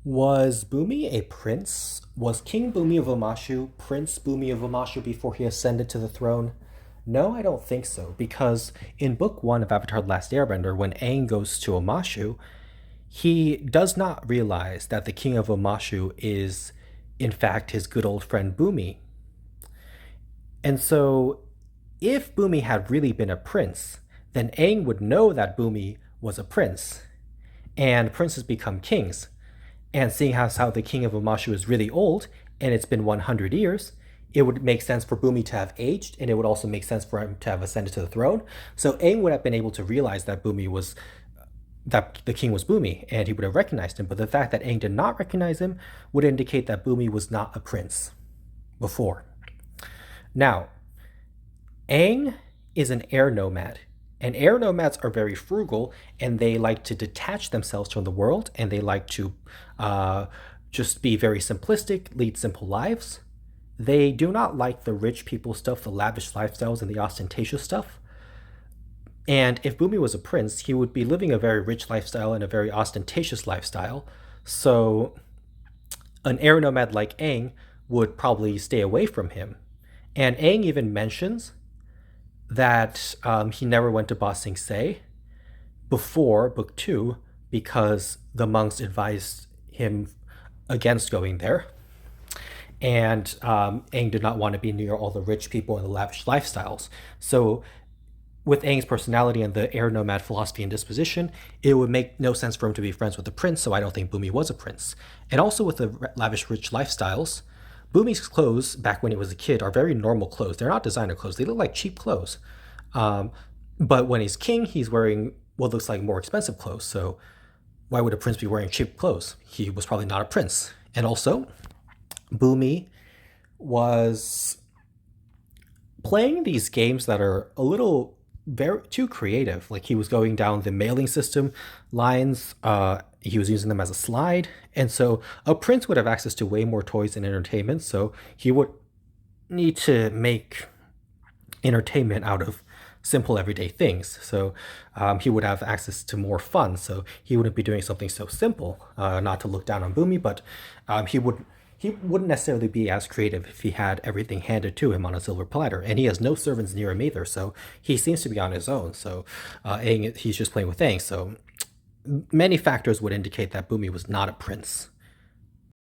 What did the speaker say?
Was Bumi a prince? Was King Bumi of Omashu Prince Bumi of Omashu before he ascended to the throne? No, I don't think so, because in Book 1 of Avatar The Last Airbender, when Aang goes to Omashu, he does not realize that the king of Omashu is, in fact, his good old friend Bumi. And so, if Bumi had really been a prince, then Aang would know that Bumi was a prince, and princes become kings. And seeing how the king of Omashu is really old, and it's been 100 years, it would make sense for Bumi to have aged, and it would also make sense for him to have ascended to the throne. So Aang would have been able to realize that the king was Bumi, and he would have recognized him. But the fact that Aang did not recognize him would indicate that Bumi was not a prince before. Now, Aang is an air nomad. And air nomads are very frugal, and they like to detach themselves from the world, and they like to uh, just be very simplistic, lead simple lives. They do not like the rich people stuff, the lavish lifestyles, and the ostentatious stuff. And if Bumi was a prince, he would be living a very rich lifestyle and a very ostentatious lifestyle. So an air nomad like Aang would probably stay away from him. And Aang even mentions that he never went to Ba Sing Se before Book 2 because the monks advised him against going there. And Aang did not want to be near all the rich people and the lavish lifestyles. So, with Aang's personality and the air nomad philosophy and disposition, it would make no sense for him to be friends with the prince, so I don't think Bumi was a prince. And also with the lavish, rich lifestyles, Bumi's clothes back when he was a kid are very normal clothes. They're not designer clothes, they look like cheap clothes. Um, but when he's king, he's wearing what looks like more expensive clothes. So why would a prince be wearing cheap clothes? He was probably not a prince. And also, Bumi was playing these games that are a little very too creative. Like he was going down the mailing system lines. He was using them as a slide, and so a prince would have access to way more toys and entertainment. So he would need to make entertainment out of simple everyday things. So he would have access to more fun. So he wouldn't be doing something so simple. Not to look down on Boomy, but he wouldn't necessarily be as creative if he had everything handed to him on a silver platter. And he has no servants near him either, so he seems to be on his own. So Aang, he's just playing with Aang. So many factors would indicate that Boomy was not a prince.